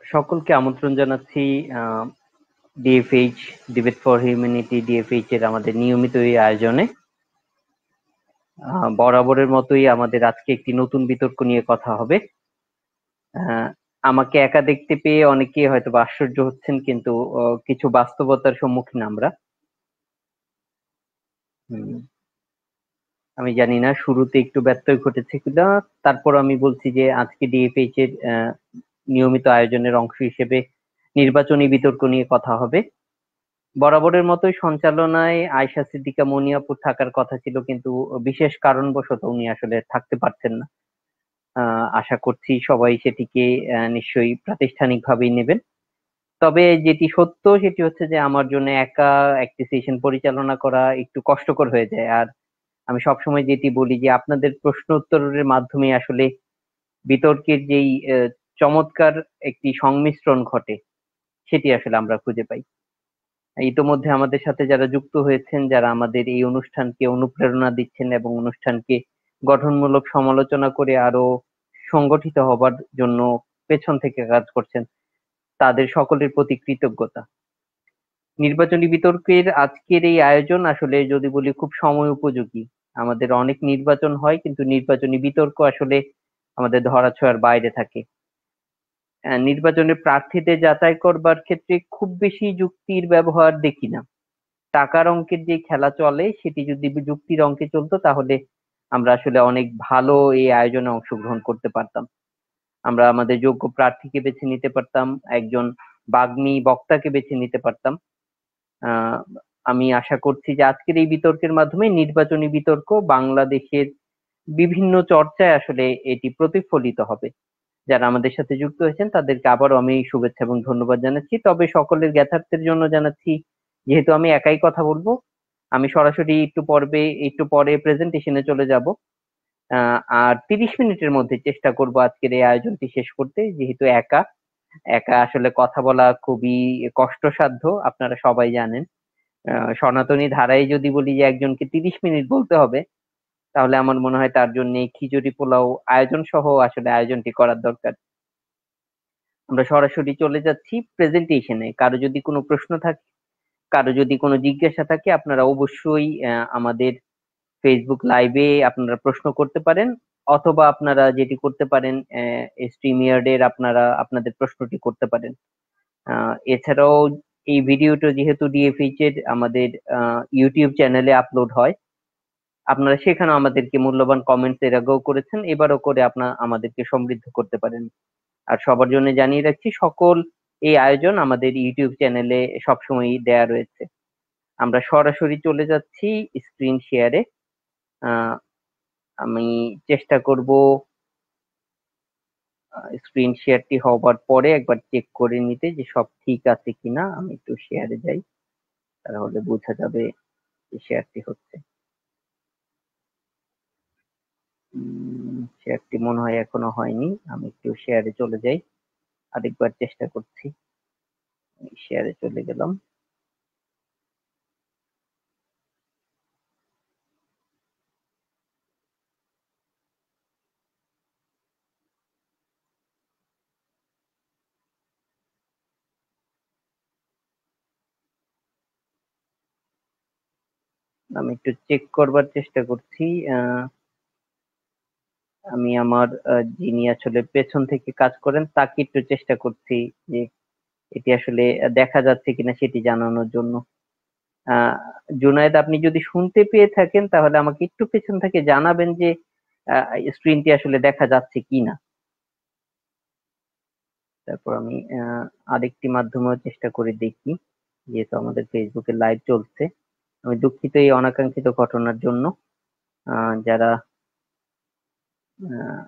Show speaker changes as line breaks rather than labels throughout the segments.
সকলকে আমন্ত্রণ জানাচ্ছি ডিএফএইচ ডিবেট ফর হিউম্যানিটি ডিএফএইচ এর আমাদের নিয়মিত এই আয়োজনে। বরাবরের মতোই আমাদের আজকে একটি নতুন বিতর্ক নিয়ে কথা হবে। আমাকে একা দেখতে পেয়ে অনেকে হয়তো আশ্চর্য হচ্ছেন, কিন্তু কিছু বাস্তবতার সম্মুখীন আমরা। আমি জানি না শুরুতে একটু ব্যত্যয় ঘটেছে কিনা, তারপর আমি বলছি যে আজকে ডিএফএইচ এর নিয়মিত আয়োজনের অংশ হিসেবে নির্বাচনী বিতর্ক নিয়ে কথা হবে। বরাবরের মতোই সঞ্চালনায় আয়শা সিদ্দিকা মনিয়াপুর থাকার কথা ছিল, কিন্তু বিশেষ কারণবশত উনি আসলে থাকতে পারছেন না। আশা করছি সবাই সেটিকে নিশ্চয়ই প্রাতিষ্ঠানিকভাবেই নেবেন। তবে যেটি সত্য সেটি হচ্ছে যে আমার জন্য একা একটি সেশন পরিচালনা করা একটু কষ্টকর হয়ে যায়। আর আমি সবসময় যেটি বলি যে আপনাদের প্রশ্ন উত্তরের মাধ্যমে আসলে বিতর্কের যেই চমৎকার একটি সংমিশ্রণ ঘটে সেটি আসলে আমরা খুঁজে পাই। ইতোমধ্যে আমাদের সাথে যারা যুক্ত হয়েছেন, যারা আমাদের এই অনুষ্ঠানকে অনুপ্রেরণা দিচ্ছেন এবং অনুষ্ঠানকে গঠনমূলক সমালোচনা করে আরো সংগঠিত হবার জন্য পেছন থেকে কাজ করছেন, তাদের সকলের প্রতি কৃতজ্ঞতা। নির্বাচনী বিতর্কের আজকের এই আয়োজন আসলে যদি বলি খুব সময় উপযোগী। আমাদের অনেক নির্বাচন হয়, কিন্তু নির্বাচনী বিতর্ক আসলে আমাদের ধরাছোঁয়ার বাইরে থাকে। নির্বাচনের প্রার্থীদের যাচাই করবার ক্ষেত্রে খুব বেশি যুক্তির ব্যবহার দেখি না। টাকার অঙ্কের যে খেলা চলে সেটি যদি যুক্তির অঙ্কে চলতো, তাহলে আমরা আসলে অনেক ভালো এই আয়োজনে অংশগ্রহণ করতে পারতাম। আমরা আমাদের যোগ্য প্রার্থীকে বেছে নিতে পারতাম, একজন বাগ্মী বক্তাকে বেছে নিতে পারতাম। আহ আমি আশা করছি যে আজকের এই বিতর্কের মাধ্যমে নির্বাচনী বিতর্ক বাংলাদেশের বিভিন্ন চর্চায় আসলে এটি প্রতিফলিত হবে। যারা আমাদের সাথে যুক্ত হয়েছেন তাদেরকে আবারও আমি শুভেচ্ছা এবং ধন্যবাদ জানাচ্ছি। তবে সকলের জ্ঞাতার্থের জন্য জানাচ্ছি, যেহেতু আমি একাই কথা বলবো, আমি সরাসরি একটু পরে প্রেজেন্টেশনে চলে যাব। আর 30 মিনিটের মধ্যে চেষ্টা করব আজকের এই আয়োজনটি শেষ করতে। যেহেতু একা একা আসলে কথা বলা খুবই কষ্টসাধ্য, আপনারা সবাই জানেন। সনাতনী ধারায় যদি বলি যে একজনকে 30 মিনিট বলতে হবে, তাহলে আমার মনে হয় তার জন্য খিচুড়ি পোলাও আয়োজন সহ আসলে আয়োজনটি করার দরকার। আমরা সরাসরি চলে যাচ্ছি প্রেজেন্টেশনে। কারো যদি কোনো প্রশ্ন থাকে, কারো যদি কোনো জিজ্ঞাসা থাকে, আপনারা অবশ্যই আমাদের ফেসবুক লাইভে আপনারা প্রশ্ন করতে পারেন, অথবা আপনারা যেটি করতে পারেন স্ট্রিমইয়ার্ডের আপনারা আপনাদের প্রশ্নটি করতে পারেন। এছাড়াও এই ভিডিওটা যেহেতু ডিএফএইচ এর আমাদের ইউটিউব চ্যানেলে আপলোড হয়, আপনারা সেখানেও আমাদেরকে মূল্যবান কমেন্টস এর আগেও করেছেন, এবারও করে আপনারা আমাদেরকে সমৃদ্ধ করতে পারেন। আর সবার জন্য জানিয়ে রাখছি, সকল এই আয়োজন আমাদের ইউটিউব চ্যানেলে সবসময় দেয়া রয়েছে। আমরা সরাসরি চলে যাচ্ছি স্ক্রিন শেয়ারে। আমি চেষ্টা করব স্ক্রিন শেয়ারটি হবার পরে একবার চেক করে নিতে যে সব ঠিক আছে কিনা। আমি একটু শেয়ারে যাই, তাহলে বোঝা যাবে যে শেয়ারটি হচ্ছে। শেয়ারটি মনে হয় এখনো হয়নি। আমি একটু শেয়ারে চলে যাই, আরেকবার চেষ্টা করছি। শেয়ারে চলে গেলাম। আমি একটু চেক করবার চেষ্টা করছি। আমি আমার যিনি আসলে পেছন থেকে কাজ করেন তাকে একটু চেষ্টা করছি যে এটি আসলে দেখা যাচ্ছে কিনা সেটি জানানোর জন্য। আহ জুনায়েদ, আপনি যদি শুনতে পেয়ে থাকেন তাহলে আমাকে একটু পেছন থেকে জানাবেন যে স্ক্রিনটি আসলে দেখা যাচ্ছে কিনা। তারপর আমি আরেকটি মাধ্যমেও চেষ্টা করে দেখি, যেহেতু আমাদের ফেসবুকে লাইভ চলছে। আমি দুঃখিত এই অনাকাঙ্ক্ষিত ঘটনার জন্য। যারা আহ,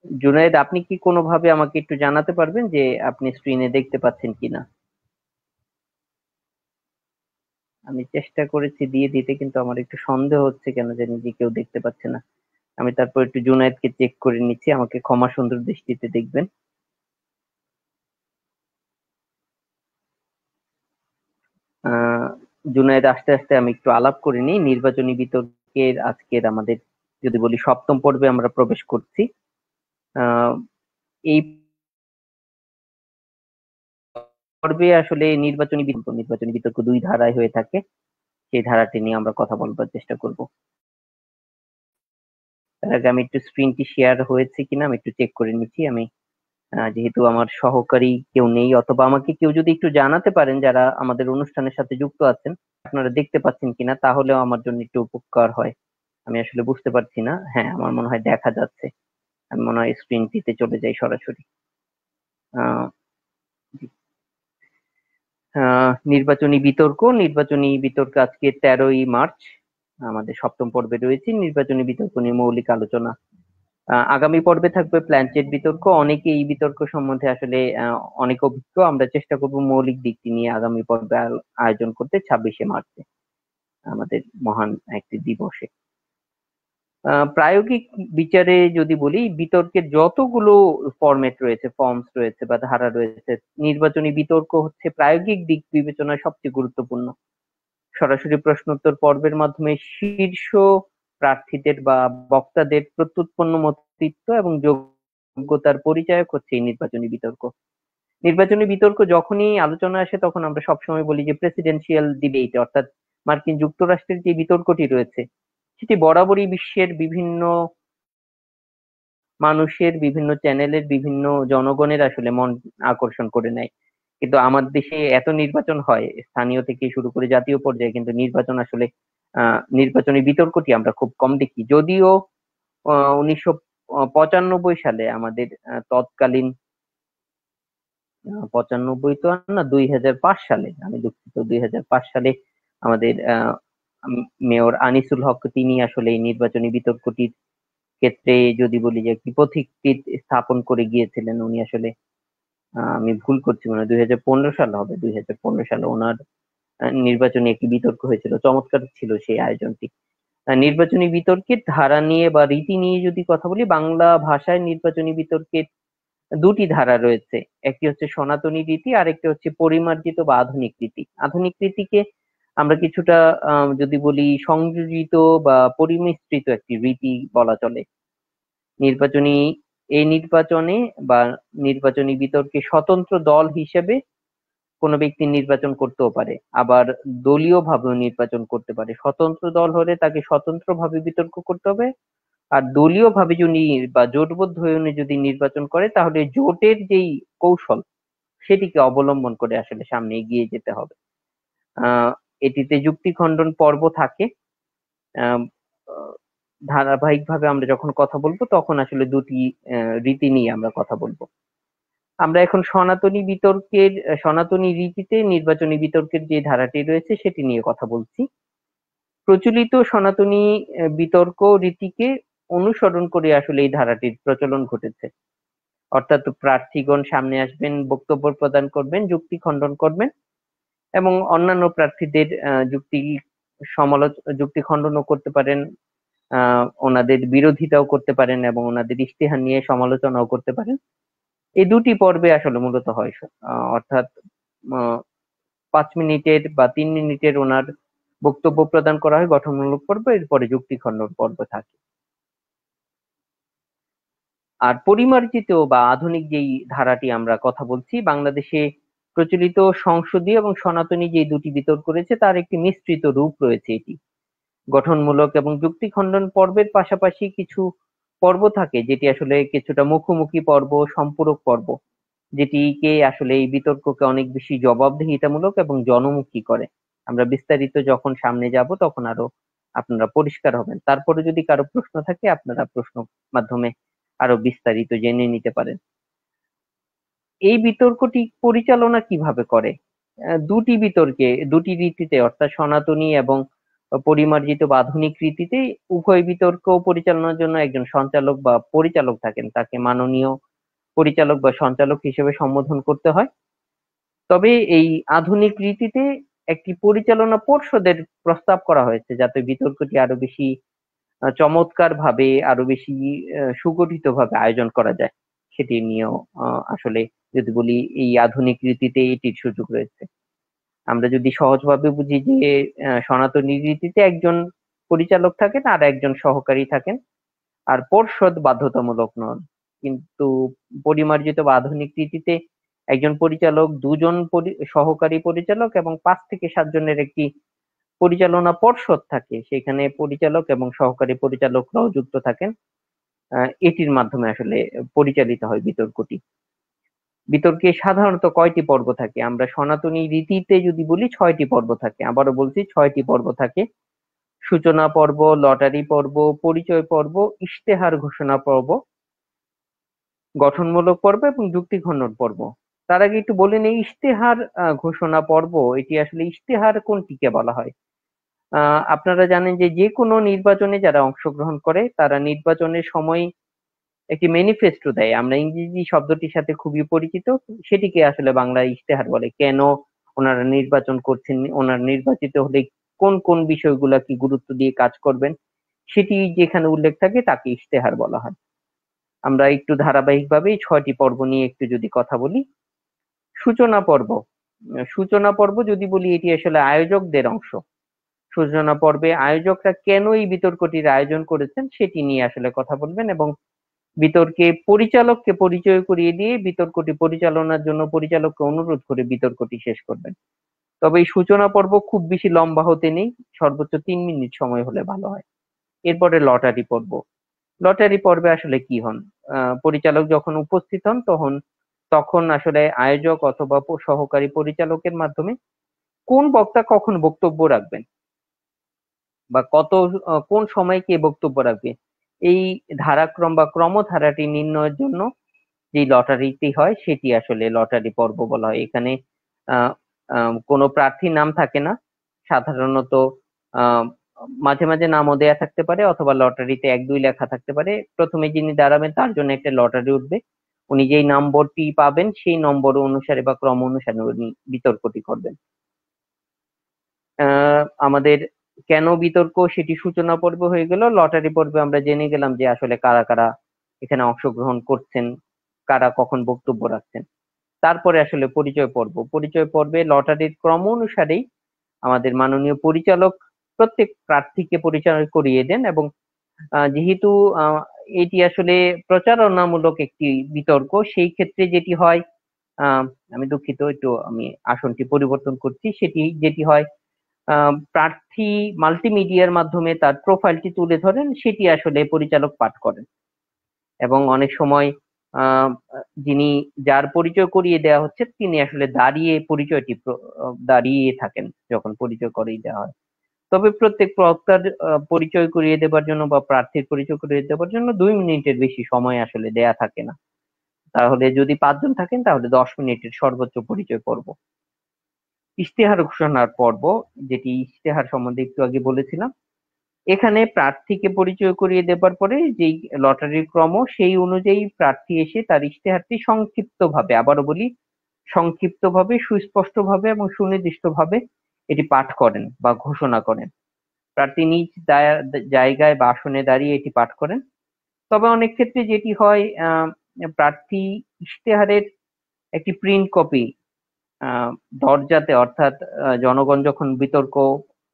জুনায়েদ, আপনি কি কোনোভাবে আমাকে একটু জানাতে পারবেন যে আপনি স্ক্রিনে দেখতে পাচ্ছেন কিনা? আমি চেষ্টা করেছি দিয়ে দিতে, কিন্তু আমার একটু সন্দেহ হচ্ছে কেন জানি যে কেউ দেখতে পাচ্ছে না। আমি তারপর একটু জুনায়েদকে চেক করে নিচ্ছি, আমাকে ক্ষমা সুন্দর দৃষ্টিতে দেখবেন। আহ জুনায়েদ আস্তে আস্তে আমি একটু আলাপ করে নিই। নির্বাচনী বিতর্কের আজকের আমাদের যদি বলি 7ম পর্বে আমরা প্রবেশ করছি। আহ এই পর্বে আসলে নির্বাচনী বিতর্ক দুই ধারায় হয়ে থাকে। সেই ধারাটি নিয়ে আমরা কথা বলবার চেষ্টা করব। তার আগে আমি একটু স্ক্রিনটি শেয়ার হয়েছে কিনা আমি একটু চেক করে নিচ্ছি। আমি যেহেতু আমার সহকারী কেউ নেই, অথবা আমাকে কেউ যদি একটু জানাতে পারেন যারা আমাদের অনুষ্ঠানের সাথে যুক্ত আছেন, আপনারা দেখতে পাচ্ছেন কিনা, তাহলেও আমার জন্য একটু উপকার হয়। আমি আসলে বুঝতে পারছি না। হ্যাঁ, আমার মনে হয় দেখা যাচ্ছে। আমি মনে হয় স্ক্রিনটিতে চলে যাই সরাসরি। আহ নির্বাচনী বিতর্ক আজকে 13ই মার্চ আমাদের 7ম পর্বে রয়েছে। নির্বাচনী বিতর্ক নিয়ে মৌলিক আলোচনা। আগামী পর্বে থাকবে প্ল্যানচেট বিতর্ক। অনেকে এই বিতর্ক সম্বন্ধে আসলে অনেক অভিজ্ঞ। আমরা চেষ্টা করব মৌলিক দিকটি নিয়ে আগামী পর্বে আয়োজন করতে 26শে মার্চে, আমাদের মহান একটি দিবসে। প্রায়োগিক বিচারে যদি বলি, বিতর্কের যতগুলো ফরম্যাট রয়েছে, ফর্মস রয়েছে বা ধারা রয়েছে, নির্বাচনী বিতর্ক হচ্ছে প্রায়োগিক দিক বিবেচনায় সবচেয়ে গুরুত্বপূর্ণ। সরাসরি প্রশ্নোত্তর পর্বের মাধ্যমে শীর্ষ প্রার্থীদের বা বক্তাদের প্রত্যুৎপন্ন মতৈক্য এবং যোগ্যতার পরিচায়ক হচ্ছে এই নির্বাচনী বিতর্ক। নির্বাচনী বিতর্ক যখনই আলোচনা আসে তখন আমরা সবসময় বলি যে প্রেসিডেন্সিয়াল ডিবেট, অর্থাৎ মার্কিন যুক্তরাষ্ট্রের যে বিতর্কটি রয়েছে সেটি বরাবরই বিশ্বের বিভিন্ন মানুষের, বিভিন্ন চ্যানেলের, বিভিন্ন জনগণের আসলে মন আকর্ষণ করে নেয়। কিন্তু আমার দেশে এত নির্বাচন হয় স্থানীয় থেকে শুরু করে জাতীয় পর্যায়ে, কিন্তু নির্বাচন আসলে নির্বাচনী বিতর্কটি আমরা খুব কম দেখি। যদিও 1995 সালে আমাদের তৎকালীন 95 তো আর না, 2005 সালে, আমি দুঃখিত, 2005 সালে আমাদের মেয়র আনিসুল হক তিনি আসলে এই নির্বাচনী বিতর্কটির ক্ষেত্রে যদি বলি যে একটি পথিকৃৎ স্থাপন করে গিয়েছিলেন উনি আসলে। আমি ভুল করছি, মানে 2015 সাল হবে, 2015 সালে ওনার নির্বাচনী একটি বিতর্ক হয়েছিল। চমৎকার ছিল সেই আয়োজনটি। নির্বাচনী বিতর্কের ধারা নিয়ে বা রীতি নিয়ে যদি কথা বলি, বাংলা ভাষায় নির্বাচনী বিতর্কের দুটি ধারা রয়েছে। একটি হচ্ছে সনাতনী রীতি, আর একটি হচ্ছে পরিমার্জিত বা আধুনিক রীতি। আধুনিক রীতিকে আমরা কিছুটা যদি বলি সংযোজিত বা পরিমিশ্রিত একটি রীতি বলা চলে। নির্বাচনী এই নির্বাচনে বা নির্বাচনী বিতর্কে স্বতন্ত্র দল হিসেবে কোনো ব্যক্তি নির্বাচন করতেও পারে, আবার দলীয় ভাবেও নির্বাচন করতে পারে। স্বতন্ত্র দল হলে তাকে স্বতন্ত্র ভাবে বিতর্ক করতে হবে, আর দলীয় ভাবে যদি বা জোটবদ্ধ হয়ে উনি যদি নির্বাচন করে তাহলে জোটের যেই কৌশল সেটিকে অবলম্বন করে আসলে সামনে এগিয়ে যেতে হবে। আহ এটিতে যুক্তি খণ্ডন পর্ব থাকে। আহ ধারাবাহিকভাবে আমরা যখন কথা বলবো তখন আসলে দুটি রীতি নিয়ে আমরা কথা বলবো। আমরা এখন সনাতনী রীতিতে নির্বাচনী বিতর্কের যে ধারাটি রয়েছে সেটি নিয়ে কথা বলছি। প্রচলিত সনাতনী বিতর্ক রীতিকে অনুসরণ করে আসলে এই ধারাটির প্রচলন ঘটেছে। অর্থাৎ প্রার্থীগণ সামনে আসবেন, বক্তব্য প্রদান করবেন, যুক্তি খণ্ডন করবেন এবং অন্যান্য প্রার্থীদের যুক্তি খণ্ডনও করতে পারেন, ওনাদের বিরোধিতাও করতে পারেন এবং ওনাদের ইশতেহার নিয়ে সমালোচনাও করতে পারেন। এই দুটি পর্বে আসলে মূলত হয়। অর্থাৎ 5 মিনিটের বা 3 মিনিটের ওনার বক্তব্য প্রদান করা হয় গঠনমূলক পর্ব, এরপরে যুক্তি খণ্ডন পর্ব থাকে। আর পরিমার্জিত বা আধুনিক যেই ধারাটি আমরা কথা বলছি, বাংলাদেশে প্রচলিত সংসদীয় এবং সনাতনী যে দুটি বিতর্ক রয়েছে তার একটি মিশ্রিত রূপ রয়েছে। এটি গঠনমূলক এবং যুক্তি খণ্ডন পর্বের পাশাপাশি কিছু পর্ব থাকে যেটি আসলে কিছুটা মুখোমুখি পর্ব, সম্পূরক পর্ব, যেটিকে আসলে এই বিতর্ককে অনেক বেশি জবাবদিহিতামূলক এবং জনমুখী করে। আমরা বিস্তারিত যখন সামনে যাব তখন আরো আপনারা পরিষ্কার হবেন। তারপরে যদি কারো প্রশ্ন থাকে আপনারা প্রশ্ন মাধ্যমে আরো বিস্তারিত জেনে নিতে পারেন। এই বিতর্কটি পরিচালনা কিভাবে করে? দুটি রীতিতে, অর্থাৎ সনাতনী এবং পরিমার্জিত বা আধুনিক রীতিতে উভয় বিতর্ক পরিচালনার জন্য একজন সঞ্চালক বা পরিচালক থাকেন, তাকে মাননীয় পরিচালক বা সঞ্চালক হিসেবে সম্বোধন করতে হয়। তবে এই আধুনিক রীতিতে একটি পরিচালনা পর্ষদের প্রস্তাব করা হয়েছে যাতে বিতর্কটি আরো বেশি চমৎকার ভাবে, আরো বেশি সুগঠিত ভাবে আয়োজন করা যায়। সেটি নিয়েও আসলে যদি বলি এই আধুনিক রীতিতে এটির সুযোগ রয়েছে। আমরা যদি সহজভাবে বুঝি যে সনাতনী রীতিতে একজন পরিচালক থাকেন আর একজন সহকারী থাকেন, আর পর্ষদ বাধ্যতামূলক নন। কিন্তু পরিমার্জিত বা আধুনিক রীতিতে একজন পরিচালক, দুজন সহকারী পরিচালক এবং 5 থেকে 7 জনের একটি পরিচালনা পর্ষদ থাকে, সেখানে পরিচালক এবং সহকারী পরিচালকরাও যুক্ত থাকেন। এটির মাধ্যমে আসলে পরিচালিত হয় বিতর্কটি। বিতর্কে সাধারণত কয়টি পর্ব থাকে? আমরা সনাতনী রীতিতে যদি বলি 6টি পর্ব থাকে। আবারও বলছি 6টি পর্ব থাকে। সূচনা পর্ব, লটারি পর্ব, পরিচয় পর্ব, ইশতেহার ঘোষণা পর্ব, গঠনমূলক পর্ব এবং যুক্তি খণ্ডন পর্ব। তার আগে একটু বলে নেই, ইশতেহার ঘোষণা পর্ব, এটি আসলে ইশতেহার কোনটিকে বলা হয়? আপনারা জানেন যে যে কোনো নির্বাচনে যারা অংশগ্রহণ করে তারা নির্বাচনের সময় একটি ম্যানিফেস্টো দেয়। আমরা ইংরেজি শব্দটির সাথে খুবই পরিচিত, সেটিকে আসলে বাংলায় ইশতেহার বলে। কেন ওনারা নির্বাচন করছেন, ওনারা নির্বাচিত হলে কোন কোন বিষয়গুলা কি গুরুত্ব দিয়ে কাজ করবেন, সেটি যেখানে উল্লেখ থাকে তাকে ইশতেহার বলা হয়। আমরা একটু ধারাবাহিকভাবে এই 6টি পর্ব নিয়ে একটু যদি কথা বলি। সূচনা পর্ব, সূচনা পর্ব যদি বলি এটি আসলে আয়োজকদের অংশ। সূচনা পর্বে আয়োজকরা কেন এই বিতর্কটির আয়োজন করেছেন সেটি নিয়ে আসলে কথা বলবেন এবং বিতর্কে পরিচালককে পরিচয় করিয়ে দিয়ে বিতর্কটি পরিচালনার জন্য পরিচালককে অনুরোধ করে বিতর্কটি শেষ করবেন। তবে এই সূচনা পর্ব খুব বেশি লম্বা হতে নেই, সর্বোচ্চ 3 মিনিট সময় হলে ভালো হয়। এরপরে লটারি পর্ব। লটারি পর্বে আসলে কি হন? পরিচালক যখন উপস্থিত হন তখন আসলে আয়োজক অথবা সহকারী পরিচালকের মাধ্যমে কোন বক্তা কখন বক্তব্য রাখবেন বা কোন সময় কে বক্তব্য রাখবে, এই ধারাক্রম বা ক্রমধারাটি নির্ণয়ের জন্য যে লটারিটি হয় সেটি আসলে লটারি পর্ব বলা হয়। এখানে আহ কোনো প্রার্থীর নাম থাকে না সাধারণত। আহ মাঝে মাঝে নামও দেয়া থাকতে পারে অথবা লটারিতে 1-2 লেখা থাকতে পারে। প্রথমে যিনি দাঁড়াবেন তার জন্য একটা লটারি উঠবে, উনি যেই নম্বরটি পাবেন সেই নম্বর অনুসারে বা ক্রম অনুসারে উনি বিতর্কটি করবেন। আমাদের কেন বিতর্ক সেটি সূচনা পর্ব হয়ে গেল। লটারি পর্বে আমরা জেনে গেলাম যে আসলে কারা কারা এখানে অংশগ্রহণ করছেন, কারা কখন বক্তব্য রাখছেন। তারপরে আসলে পরিচয় পর্ব। পরিচয় পর্বে লটারির ক্রম অনুসারেই আমাদের মাননীয় পরিচালক প্রত্যেক প্রার্থীকে পরিচয় করিয়ে দেন এবং যেহেতু এটি আসলে প্রচারণামূলক একটি বিতর্ক, সেই ক্ষেত্রে যেটি হয়, আমি দুঃখিত, একটু আমি আসনটি পরিবর্তন করছি, যেটি হয় প্রার্থী মাল্টিমিডিয়ার মাধ্যমে তার প্রোফাইলটি তুলে ধরেন, সেটি আসলে পরিচালক পাঠ করেন এবং অনেক সময় আহ যিনি যার পরিচয় করিয়ে দেওয়া হচ্ছে তিনি আসলে দাঁড়িয়ে থাকেন যখন পরিচয় করিয়ে দেওয়া হয়। তবে প্রত্যেক বক্তার পরিচয় করিয়ে দেবার জন্য বা প্রার্থীর পরিচয় করিয়ে দেবার জন্য 2 মিনিটের বেশি সময় আসলে দেয়া থাকে না। তাহলে যদি 5 জন থাকেন তাহলে 10 মিনিটের সর্বোচ্চ পরিচয় পর্ব। ইশতেহার ঘোষণার পর্ব, যেটি ইশতেহার সম্বন্ধে একটু আগে বলেছিলাম। এখানে প্রার্থীকে পরিচয় করিয়ে দেবার পরে যেই লটারির ক্রম সেই অনুযায়ী প্রার্থী এসে তার ইশতেহারটি সংক্ষিপ্তভাবে, আবারও বলি সংক্ষিপ্তভাবে, সুস্পষ্টভাবে এবং সুনির্দিষ্টভাবে এটি পাঠ করেন বা ঘোষণা করেন। প্রার্থী নিজ জায়গায় বা আসনে দাঁড়িয়ে এটি পাঠ করেন। তবে অনেক ক্ষেত্রে যেটি হয়, প্রার্থী ইশতেহারের একটি প্রিন্ট কপি দরজাতে, অর্থাৎ জনগণ যখন বিতর্ক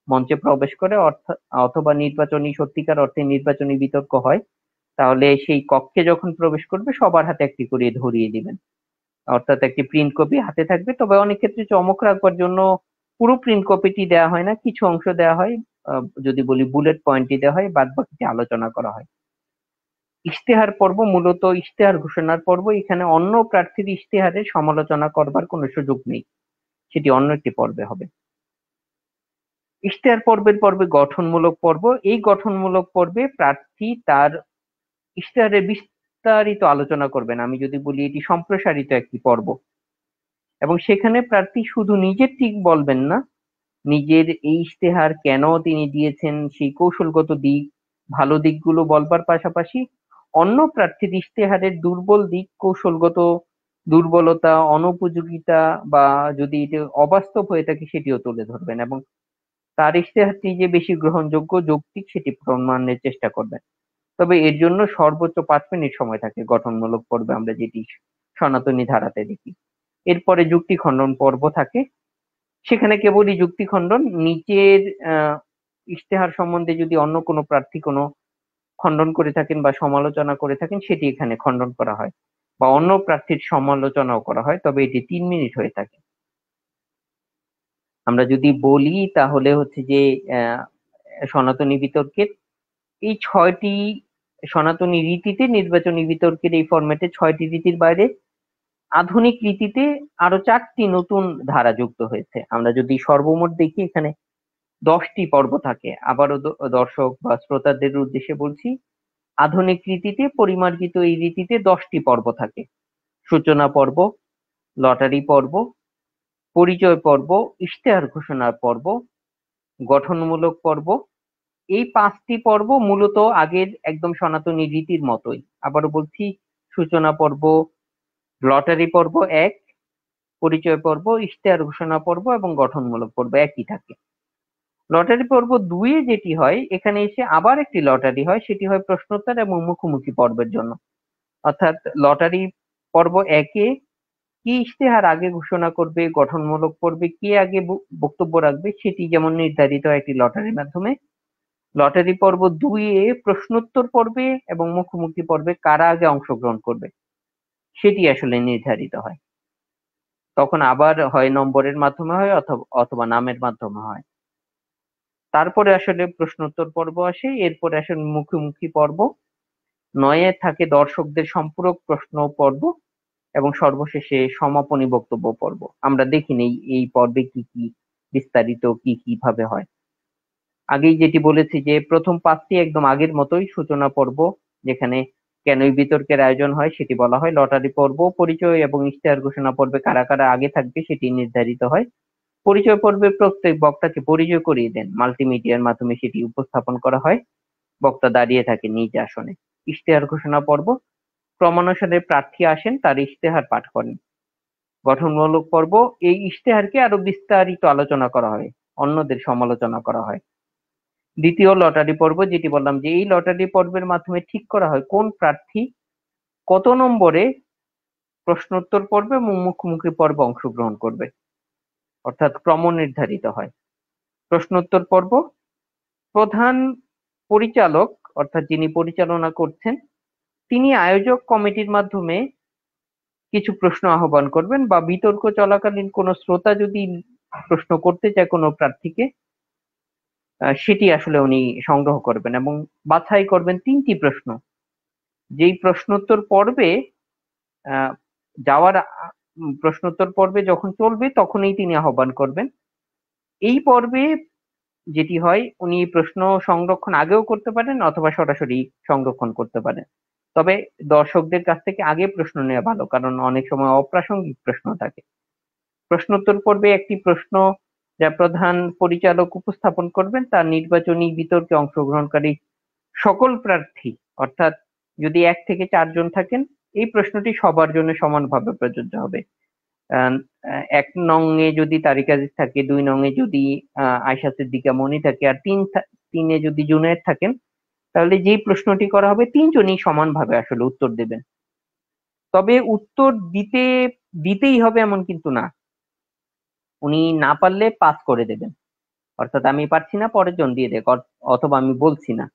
মঞ্চে প্রবেশ করে অথবা নির্বাচনী, সত্যিকার অর্থে নির্বাচনী বিতর্ক হয়, তাহলে সেই কক্ষে যখন প্রবেশ করবে সবার হাতে একটি করে ধরিয়ে দিবেন, অর্থাৎ একটি প্রিন্ট কপি হাতে থাকবে। তবে অনেক ক্ষেত্রে চমক রাখবার জন্য পুরো প্রিন্ট কপিটি দেওয়া হয় না, কিছু অংশ দেওয়া হয়, যদি বলি বুলেট পয়েন্টটি দেওয়া হয়, বাদ বাকিটি আলোচনা করা হয়। ইশতেহার পর্ব মূলত ইশতেহার ঘোষণার পর্ব। এখানে অন্য প্রার্থীর ইশতেহারের সমালোচনা করবার কোনো সুযোগ নেই, সেটি অন্য একটি পর্বে হবে। ইশতেহার পর্বে গঠনমূলক পর্ব। এই গঠনমূলক পর্বে প্রার্থী তার ইশতেহারের বিস্তারিত আলোচনা করবেন। আমি যদি বলি এটি সম্প্রসারিত একটি পর্ব এবং সেখানে প্রার্থী শুধু নিজের দিক বলবেন না, নিজের এই ইশতেহার কেন তিনি দিয়েছেন সেই কৌশলগত দিক, ভালো দিকগুলো বলবার পাশাপাশি অন্য প্রার্থীর ইশতেহারের দুর্বল দিক, কৌশলগত দুর্বলতা, অনুপযোগিতা বা যদি এটা অবাস্তব হয়ে থাকে সেটিও তুলে ধরবেন এবং তার ইশতেহারটি যে বেশি গ্রহণযোগ্য, যৌক্তিক সেটি প্রমাণের চেষ্টা করবেন। তবে এর জন্য সর্বোচ্চ 5 মিনিট সময় থাকে গঠনমূলক পর্বে, আমরা যেটি সনাতনী ধারাতে দেখি। এরপরে যুক্তি খণ্ডন পর্ব থাকে। সেখানে কেবলই যুক্তি খণ্ডন। নিচের ইশতেহার সম্বন্ধে যদি অন্য কোনো প্রার্থী কোনো খণ্ডন করে থাকেন বা সমালোচনা করে থাকেন, সেটি এখানে খণ্ডন করা হয়, বা অন্য প্রার্থীর সমালোচনাও করা হয়, তবে এটি 3 মিনিট হয়ে থাকে। আমরা যদি বলি তাহলে হচ্ছে যে সনাতনী বিতর্কের এই 6টি সনাতনী রীতিতে, নির্বাচনী বিতর্কের এই ফরম্যাটে 6টি রীতির বাইরে আধুনিক রীতিতে আরো 4টি নতুন ধারা যুক্ত হয়েছে। আমরা যদি সর্বমোট দেখি, এখানে 10টি পর্ব থাকে। আবারও দর্শক বা শ্রোতাদের উদ্দেশ্যে বলছি, আধুনিক রীতিতে, পরিমার্জিত এই রীতিতে 10টি পর্ব থাকে। সূচনা পর্ব, লটারি পর্ব, পরিচয় পর্ব, ইশতেহার ঘোষণার পর্ব, গঠনমূলক পর্ব। এই 5টি পর্ব মূলত আগের একদম সনাতনী রীতির মতোই। আবারও বলছি, সূচনা পর্ব, লটারি পর্ব 1, পরিচয় পর্ব, ইশতেহার ঘোষণা পর্ব এবং গঠনমূলক পর্ব একই থাকে। লটারি পর্ব 2 এ যেটি হয়, এখানে এসে আবার একটি লটারি হয়, সেটি হয় প্রশ্নোত্তর এবং মুখোমুখি পর্বের জন্য। অর্থাৎ লটারি পর্ব 1 এ কি ইশতেহার আগে ঘোষণা করবে, গঠনমূলক পর্বে কে আগে বক্তব্য রাখবে, সেটি যেমন নির্ধারিত হয় একটি লটারির মাধ্যমে, লটারি পর্ব 2 এ প্রশ্নোত্তর পর্বে এবং মুখোমুখি পর্বে কারা আগে অংশগ্রহণ করবে সেটি আসলে নির্ধারিত হয়। তখন আবার হয় নম্বরের মাধ্যমে হয়, অথবা নামের মাধ্যমে হয়। তারপরে আসলে প্রশ্নোত্তর পর্ব আসে, এরপরে আসলে মুখোমুখি পর্ব। 9 এ থাকে দর্শকদের সম্পূরক প্রশ্ন পর্ব, এবং সর্বশেষে সমাপনী বক্তব্য পর্ব। আমরা দেখিনি এই পর্বে কি কি বিস্তারিত কি কিভাবে হয়। আগেই যেটি বলেছি যে প্রথম 5টি একদম আগের মতোই। সূচনা পর্ব, যেখানে কেন এই বিতর্কের আয়োজন হয় সেটি বলা হয়। লটারি পর্ব, পরিচয় এবং ইশতেহার ঘোষণা পর্বে কারা কারা আগে থাকবে সেটি নির্ধারিত হয়। পরিচয় পর্বে প্রত্যেক বক্তাকে পরিচয় করিয়ে দেন, মাল্টিমিডিয়ার মাধ্যমে সেটি উপস্থাপন করা হয়। বক্তা দাঁড়িয়ে থাকে নিজ আসনে। ইশতেহার ঘোষণা পর্ব, ক্রমানুসারে প্রার্থী আসেন, তার ইশতেহার পাঠ করেন। গঠনমূলক পর্ব, এই ইশতেহারকে আরো বিস্তারিত আলোচনা করা হয়, অন্যদের সমালোচনা করা হয়। দ্বিতীয় লটারি পর্ব, যেটি বললাম যে এই লটারি পর্বের মাধ্যমে ঠিক করা হয় কোন প্রার্থী কত নম্বরে প্রশ্নোত্তর পর্বে এবং মুখোমুখি পর্বে অংশগ্রহণ করবে, অর্থাৎ ক্রম নির্ধারিত হয়। প্রশ্নোত্তর পর্ব, প্রধান পরিচালক অর্থাৎ যিনি পরিচালনা করছেন, তিনি আয়োজক কমিটির মাধ্যমে কিছু প্রশ্ন আহ্বান করবেন, বা বিতর্ক চলাকালীন কোনো শ্রোতা যদি প্রশ্ন করতে চায় কোনো প্রার্থীকে, সেটি আসলে উনি সংগ্রহ করবেন এবং বাছাই করবেন 3টি প্রশ্ন। যেই প্রশ্নোত্তর পর্বে আহ, যাওয়ার প্রশ্নোত্তর পর্বে যখন চলবে তখনই তিনি আহ্বান করবেন। এই পর্বে যেটি হয়, উনি প্রশ্ন সংরক্ষণ আগেও করতে পারেন অথবা সরাসরি সংরক্ষণ করতে পারেন। তবে দর্শকদের কাছ থেকে আগে প্রশ্ন নেওয়া ভালো, কারণ অনেক সময় অপ্রাসঙ্গিক প্রশ্ন থাকে। প্রশ্নোত্তর পর্বে একটি প্রশ্ন যা প্রধান পরিচালক উপস্থাপন করবেন, তার নির্বাচনী বিতর্কে অংশগ্রহণকারী সকল প্রার্থী, অর্থাৎ যদি 1 থেকে 4 জন থাকেন, এই প্রশ্নটি সবার জন্য সমানভাবে প্রযোজ্য হবে। 1 নং এ যদি তারিক আজিজ থাকে, 2 নং এ যদি আয়শা সিদ্দিকা মনি থাকে, আর 3 এ যদি জুনায়েদ থাকেন, তাহলে যেই প্রশ্নটি করা হবে 3 জনই সমানভাবে আসলে উত্তর দেবেন। তবে উত্তর দিতেই হবে এমন কিন্তু না, উনি না পারলে পাস করে দেবেন। অর্থাৎ আমি পারছি না, পরের জন দিয়ে দেখ, অথবা আমি বলছি না,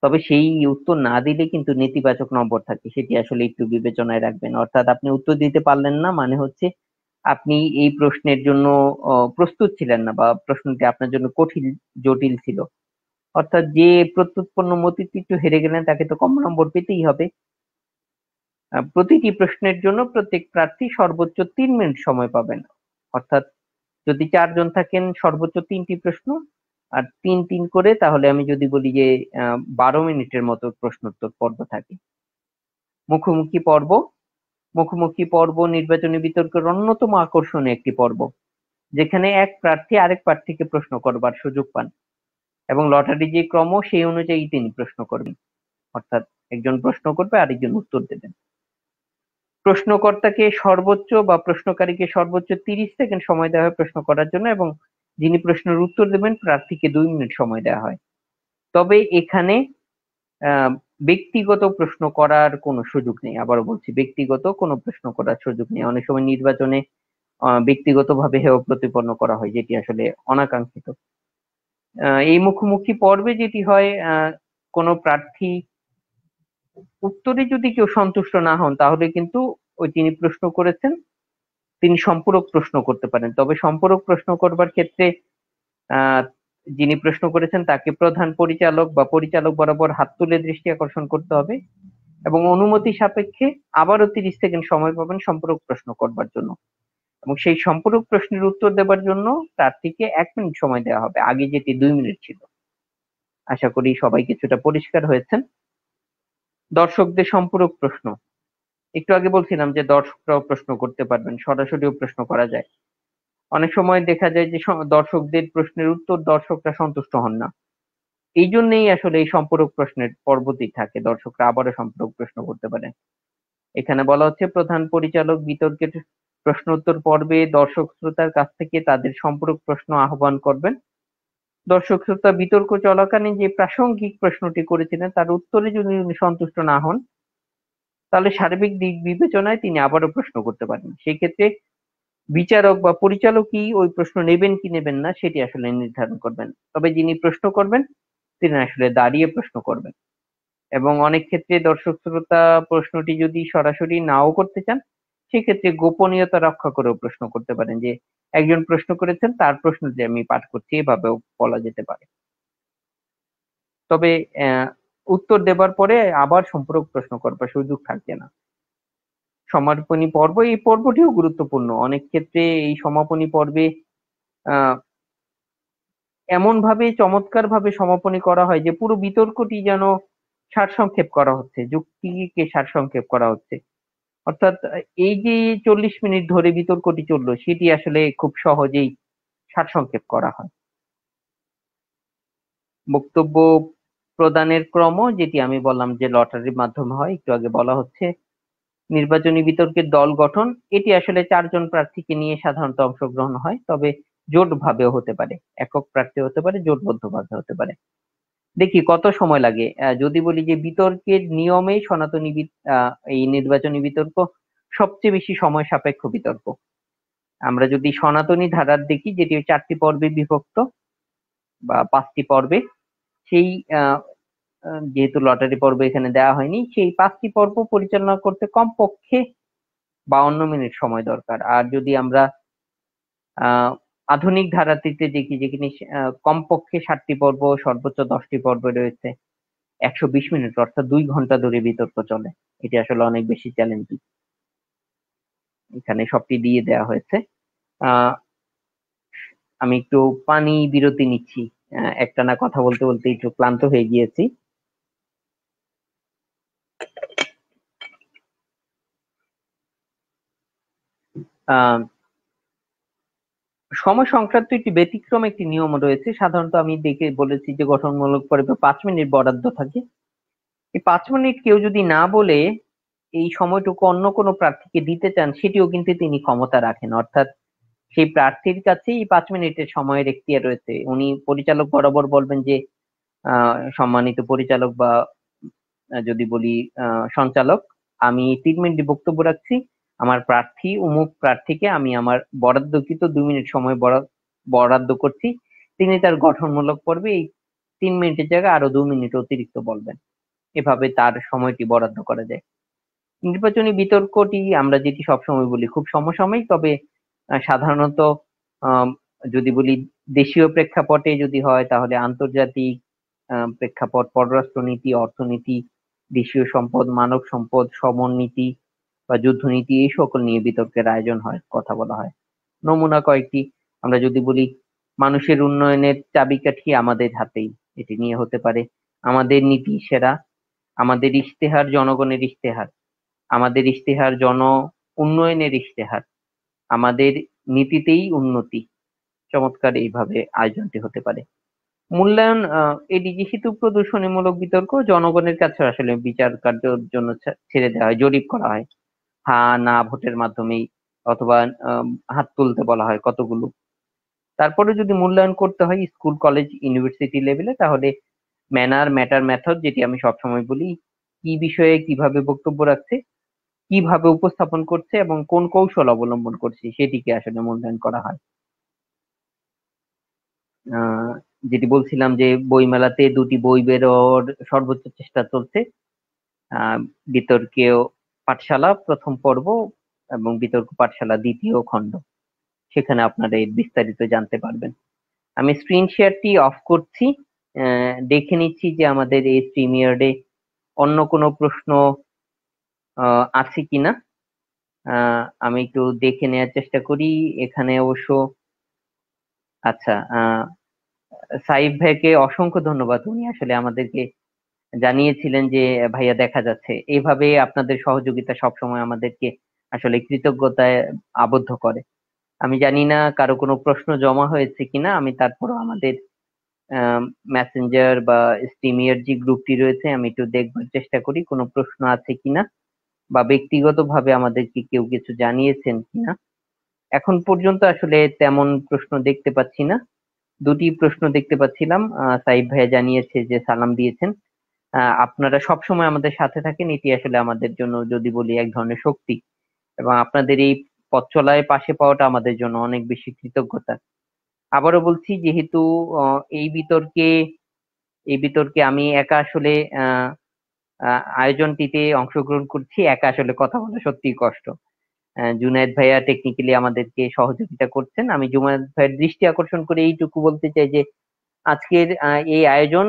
তবে সেই উত্তর না দিলে কিন্তু নেতিবাচক নম্বর থাকে, সেটি আসলে একটু বিবেচনায় রাখবেন। অর্থাৎ আপনি উত্তর দিতে পারলেন না মানে হচ্ছে আপনি এই প্রশ্নের জন্য প্রস্তুত ছিলেন না, বা প্রশ্নটি আপনার জন্য কঠিন, জটিল ছিল। অর্থাৎ যে প্রত্যুৎপন্ন মতিতে একটু হেরে গেলেন তাকে তো কম নম্বর পেতেই হবে। প্রতিটি প্রশ্নের জন্য প্রত্যেক প্রার্থী সর্বোচ্চ 3 মিনিট সময় পাবেন। অর্থাৎ যদি 4 জন থাকেন, সর্বোচ্চ 3টি প্রশ্ন, আর 3 3 করে, তাহলে আমি যদি বলি যে 12 মিনিটের মতো প্রশ্নোত্তর পর্ব থাকে। মুখোমুখি পর্ব, মুখোমুখি পর্ব নির্বাচনী বিতর্কের অন্যতম আকর্ষণীয় একটি পর্ব, যেখানে এক প্রার্থী আরেক প্রার্থীকে প্রশ্ন করবার সুযোগ পান, এবং লটারি যে ক্রম সেই অনুযায়ী তিনি প্রশ্ন করবেন। অর্থাৎ একজন প্রশ্ন করবে, আরেকজন উত্তর দেবেন। প্রশ্নকর্তাকে সর্বোচ্চ বা প্রশ্নকারীকে সর্বোচ্চ 30 সেকেন্ড সময় দেওয়া হয় প্রশ্ন করার জন্য, এবং যিনি প্রশ্নের উত্তর দেবেন প্রার্থীকে 2 মিনিট সময় দেওয়া হয়। তবে এখানে ব্যক্তিগত প্রশ্ন করার কোনো সুযোগ নেই। আবারও বলছি, ব্যক্তিগত কোনো প্রশ্ন করার সুযোগ নেই। অনেক সময় নির্বাচনে ব্যক্তিগতভাবে হেয় প্রতিপন্ন করা হয়, যেটি আসলে অনাকাঙ্ক্ষিত। এই মুখোমুখি পর্বে যেটি হয়, কোনো প্রার্থী উত্তরে যদি কেউ সন্তুষ্ট না হন, তাহলে কিন্তু ওই যিনি প্রশ্ন করেছেন তিনি সম্পূরক প্রশ্ন করতে পারেন। তবে সম্পূরক প্রশ্ন করবার ক্ষেত্রে আহ যিনি প্রশ্ন করেছেন তাকে প্রধান পরিচালক বা পরিচালক বরাবর হাত তুলে দৃষ্টি আকর্ষণ করতে হবে, এবং অনুমতি সাপেক্ষে আবারও 30 সেকেন্ড সময় পাবেন সম্পূরক প্রশ্ন করবার জন্য। এবং সেই সম্পূরক প্রশ্নের উত্তর দেবার জন্য প্রার্থীকে 1 মিনিট সময় দেওয়া হবে, আগে যেটি 2 মিনিট ছিল। আশা করি সবাই কিছুটা পরিষ্কার হয়েছেন। দর্শকদের সম্পূরক প্রশ্ন, একটু আগে বলছিলাম যে দর্শকরাও প্রশ্ন করতে পারবেন, সরাসরিও প্রশ্ন করা যায়। অনেক সময় দেখা যায় যে দর্শকদের প্রশ্নের উত্তর দর্শকরা সন্তুষ্ট হন না, এই জন্যই আসলে এই সম্পূরক প্রশ্নের পর্বটি থাকে, দর্শকরা আবারও সম্পূরক প্রশ্ন করতে পারেন। এখানে বলা হচ্ছে প্রধান পরিচালক বিতর্কের প্রশ্নোত্তর পর্বে দর্শক শ্রোতার কাছ থেকে তাদের সম্পূরক প্রশ্ন আহ্বান করবেন। দর্শক শ্রোতা বিতর্ক চলাকালীন যে প্রাসঙ্গিক প্রশ্নটি করেছিলেন তার উত্তরে যদি উনি সন্তুষ্ট না হন, তাহলে সার্বিক দিক বিবেচনায় তিনি আবারও প্রশ্ন করতে পারেন। সেই ক্ষেত্রে বিচারক বা পরিচালকই ওই প্রশ্ন নেবেন কি নেবেন না সেটি আসলে নির্ধারণ করবেন। তবে যিনি প্রশ্ন করবেন তিনি আসলে দাঁড়িয়ে প্রশ্ন করবেন। এবং অনেক ক্ষেত্রে দর্শক শ্রোতা প্রশ্নটি যদি সরাসরি নাও করতে চান, সেক্ষেত্রে গোপনীয়তা রক্ষা করেও প্রশ্ন করতে পারেন, যে একজন প্রশ্ন করেছেন তার প্রশ্নটি আমি পাঠ করছি, এভাবেও বলা যেতে পারে। তবে উত্তর দেবার পরে আবার সম্পূরক প্রশ্ন করবার সুযোগ থাকবে না। সমাপনী পর্ব, এই পর্বটিও গুরুত্বপূর্ণ। অনেক ক্ষেত্রে এই সমাপনী পর্বে আহ এমন ভাবে চমৎকার ভাবে সমাপনী করা হয় যে পুরো বিতর্কটি যেন সারসংক্ষেপ করা হচ্ছে, যুক্তিকে সারসংক্ষেপ করা হচ্ছে। অর্থাৎ এই যে 40 মিনিট ধরে বিতর্কটি চললো সেটি আসলে খুব সহজেই সারসংক্ষেপ করা হয়। বক্তব্য প্রদানের ক্রম, যেটি আমি বললাম যে লটারির মাধ্যমে হয়, একটু আগে বলা হচ্ছে। নির্বাচনী বিতর্কের দল গঠন, এটি আসলে 4 জন প্রার্থীকে নিয়ে সাধারণত অংশগ্রহণ হয়, তবে জোট ভাবেও হতে পারে, একক প্রার্থী হতে পারে, জোটবদ্ধ ভাবে হতে পারে। দেখি কত সময় লাগে। যদি বলি যে বিতর্কের নিয়মে সনাতনী এই নির্বাচনী বিতর্ক সবচেয়ে বেশি সময় সাপেক্ষ বিতর্ক। আমরা যদি সনাতনী ধারার দেখি, যেটি 4টি পর্বে বিভক্ত বা 5টি পর্বে, সেই যেহেতু লটারি পর্ব এখানে দেওয়া হয়নি, সেই 5টি পর্ব পরিচালনা করতে কমপক্ষে 52 মিনিট সময় দরকার। আর যদি আমরা আহ আধুনিক ধারাটিতে দেখি, যেখানে কমপক্ষে 7টি পর্ব, সর্বোচ্চ 10টি পর্ব রয়েছে, 120 মিনিট অর্থাৎ 2 ঘন্টা ধরে বিতর্ক চলে। এটি আসলে অনেক বেশি চ্যালেঞ্জিং। এখানে সবটি দিয়ে দেওয়া হয়েছে। আহ আমি একটু পানি বিরতি নিচ্ছি, একটানা কথা বলতে বলতে একটু ক্লান্ত হয়ে গিয়েছি। আহ সময় সংক্রান্ত একটি ব্যতিক্রম একটি নিয়ম রয়েছে। সাধারণত আমি দেখে বলেছি যে গঠনমূলক পর্বে 5 মিনিট বরাদ্দ থাকে। এই 5 মিনিট কেউ যদি না বলে এই সময়টুকু অন্য কোনো প্রার্থীকে দিতে চান, সেটিও কিন্তু তিনি ক্ষমতা রাখেন। অর্থাৎ সেই প্রার্থীর কাছে এই 5 মিনিটের সময়ের এখতিয়ার রয়েছে। উনি পরিচালক বরাবর বলবেন যে সম্মানিত পরিচালক বা যদি বলি সঞ্চালক, আমি 3 মিনিট বক্তব্য রাখছি, আমার প্রার্থী অমুক প্রার্থীকে আমি আমার বরাদ্দকৃত 2 মিনিট সময় বরাদ্দ করছি, তিনি তার গঠনমূলক পর্বে এই 3 মিনিটের জায়গায় আরো 2 মিনিট অতিরিক্ত বলবেন। এভাবে তার সময়টি বরাদ্দ করা যায়। নির্বাচনী বিতর্কটি আমরা যেটি সবসময় বলি খুব সমসাময়িক, তবে সাধারণত আহ যদি বলি দেশীয় প্রেক্ষাপটে যদি হয়, তাহলে আন্তর্জাতিক প্রেক্ষাপট, পররাষ্ট্রনীতি, অর্থনীতি, দেশীয় সম্পদ, মানব সম্পদ, সমরনীতি বা যুদ্ধনীতি, এই সকল নিয়ে বিতর্কের আয়োজন হয়, কথা বলা হয়। নমুনা কয়েকটি আমরা যদি বলি, মানুষের উন্নয়নের চাবিকাঠি আমাদের হাতেই, এটি নিয়ে হতে পারে। আমাদের নীতি সেরা, আমাদের ইশতেহার জনগণের ইশতেহার, আমাদের ইশতেহার জন উন্নয়নের ইশতেহার, আমাদের নীতিতেই উন্নতি। চমৎকার এইভাবে আয়োজনটি হতে পারে। মূল্যায়ন, এটি যেহেতু প্রদর্শনীমূলক বিতর্ক, জনগণের কাছে আসলে বিচার কার্যের জন্য ছেড়ে দেওয়া হয়, জরিপ করা হয় হা না ভোটের মাধ্যমেই, অথবা হাত তুলতে বলা হয় কতগুলো। তারপরে যদি মূল্যায়ন করতে হয় স্কুল, কলেজ, ইউনিভার্সিটি লেভেলে, তাহলে ম্যানার ম্যাটার মেথড, যেটি আমি সবসময় বলি, কি বিষয়ে কিভাবে বক্তব্য রাখছে, কিভাবে উপস্থাপন করছে এবং কোন কৌশল অবলম্বন করছে সেটিকে আসলে মূল্যায়ন করা হয়। আহ যেটি বলছিলাম যে বইমেলাতে দুটি বই বেরোর সর্বোচ্চ চেষ্টা চলছে। আহ বিতর্কীয় পাঠশালা প্রথম পর্ব এবং বিতর্ক পাঠশালা দ্বিতীয় খণ্ড, সেখানে আপনারা এর বিস্তারিত জানতে পারবেন। আমি স্ক্রিন শেয়ারটি অফ করছি, দেখে নিচ্ছি যে আমাদের এই স্ট্রিমিয়ার্ডে অন্য কোনো প্রশ্ন আছে কিনা। আমি একটু দেখে নেওয়ার চেষ্টা করি। এখানে অবশ্য আচ্ছা, সাইফ ভাইকে অসংখ্য ধন্যবাদ, উনি আসলে আমাদেরকে জানিয়েছিলেন যে ভাইয়া দেখা যাচ্ছে। এইভাবে আপনাদের সহযোগিতা সবসময় আমাদেরকে আসলে কৃতজ্ঞতায় আবদ্ধ করে। আমি জানি না কারো কোনো প্রশ্ন জমা হয়েছে কিনা, আমি তারপরও আমাদের মেসেঞ্জার বা স্টিমিয়ার যে গ্রুপটি রয়েছে আমি একটু দেখবার চেষ্টা করি কোনো প্রশ্ন আছে কিনা, বা ব্যক্তিগতভাবে আমাদেরকে কেউ কিছু জানিয়েছেন কিনা। এখন পর্যন্ত আসলে তেমন প্রশ্ন দেখতে পাচ্ছি না। দুটি প্রশ্ন দেখতে পাচ্ছিলাম, সাইফ ভাইয়া জানিয়েছে যে সালাম দিয়েছেন। আপনারা সব সময় আমাদের সাথে থাকেন, এটি আসলে আমাদের জন্য যদি বলি এক ধরনের শক্তি, এবং আপনাদের এই পথ চলায় পাশে পাওয়াটা আমাদের জন্য অনেক বেশি কৃতজ্ঞতা। আবারও বলছি, যেহেতু এই বিতর্কে আমি একা আসলে আহ আয়োজনটিতে অংশগ্রহণ করছি, একা আসলে কথা বলা সত্যিই কষ্ট। জুনায়েদ ভাইয়া টেকনিক্যালি আমাদেরকে সহযোগিতা করছেন। আমি জুনায়েদ ভাইয়ের দৃষ্টি আকর্ষণ করে এইটুকু বলতে চাই যে আজকের এই আয়োজন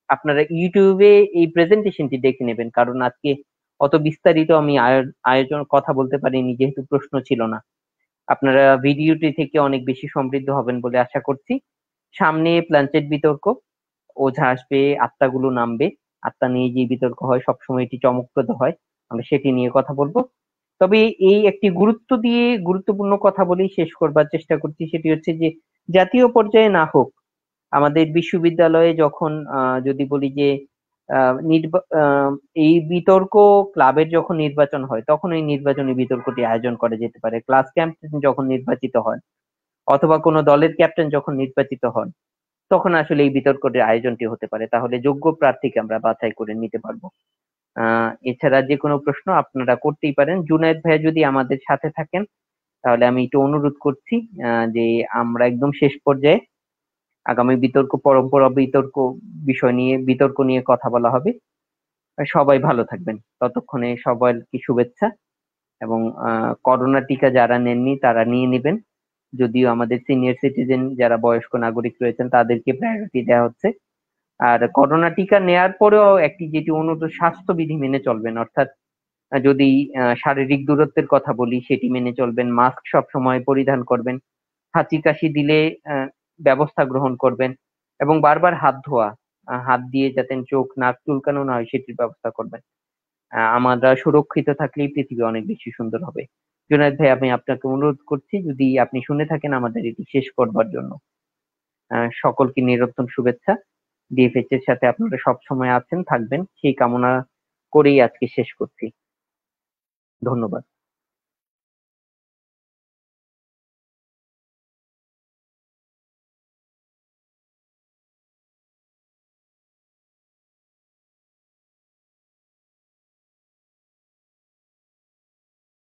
আপনারা ইউটিউবে এই প্রেজেন্টেশনটি দেখে নেবেন, কারণ আজকে অত বিস্তারিত আমি আয়োজন কথা বলতে পারিনি যেহেতু প্রশ্ন ছিল না। আপনারা ভিডিওটি থেকে অনেক বেশি সমৃদ্ধ হবেন বলে আশা করছি। সামনে প্ল্যানচেট বিতর্ক, ওঝা আসবে, আত্মাগুলো নামবে। আত্মা নিয়ে যে বিতর্ক হয় সবসময় এটি চমকপ্রদ হয়, আমরা সেটি নিয়ে কথা বলবো। তবে এই একটি গুরুত্বপূর্ণ কথা বলেই শেষ করবার চেষ্টা করছি, সেটি হচ্ছে যে জাতীয় পর্যায়ে না হোক, আমাদের বিশ্ববিদ্যালয়ে যখন যদি বলি যে এই বিতর্ক ক্লাবের যখন নির্বাচন হয় তখন এই নির্বাচনী বিতর্কটি আয়োজন করা যেতে পারে। ক্লাস ক্যাপ্টেন যখন নির্বাচিত হয় অথবা কোনো দলের ক্যাপ্টেন যখন নির্বাচিত হন তখন আসলে এই বিতর্কটির আয়োজনটি হতে পারে, তাহলে যোগ্য প্রার্থীকে আমরা বাছাই করে নিতে পারবো। এছাড়া যে কোনো প্রশ্ন আপনারা করতেই পারেন। জুনায়েদ ভাইয়া যদি আমাদের সাথে থাকেন তাহলে আমি একটু অনুরোধ করছি যে আমরা একদম শেষ পর্যায়ে আগামী পরম্পরা বিতর্ক নিয়ে কথা বলা হবে। সবাই ভালো থাকবেন, ততক্ষণে সবাইকে শুভেচ্ছা। এবং করোনা টিকা যারা নেননি তারা নিয়ে নেবেন, যদিও আমাদের সিনিয়র সিটিজেন যারা বয়স্ক নাগরিক রয়েছেন তাদেরকে প্রায়োরিটি দেওয়া হচ্ছে। আর করোনা টিকা নেয়ার পরেও একটি যেটি উন্নত স্বাস্থ্যবিধি মেনে চলবেন, অর্থাৎ যদি শারীরিক দূরত্বের কথা বলি সেটি মেনে চলবেন, মাস্ক সব সময় পরিধান করবেন, হাঁচি কাশি দিলে ব্যবস্থা গ্রহণ করবেন, এবং বারবার হাত ধোয়া, হাত দিয়ে যাতে চোখ নাক চুলকানো না হয় সেটির ব্যবস্থা করবেন। আমরা সুরক্ষিত থাকলেই পৃথিবী অনেক বেশি সুন্দর হবে। জুনায়েদ ভাই, আমি আপনাকে অনুরোধ করছি যদি আপনি শুনে থাকেন আমাদের এটি শেষ করবার জন্য। সকলকে নিরন্তর শুভেচ্ছা। ডিএফএইচ এর সাথে আপনারা সব সময় আছেন, থাকবেন সেই কামনা করেই আজকে শেষ করছি। ধন্যবাদ।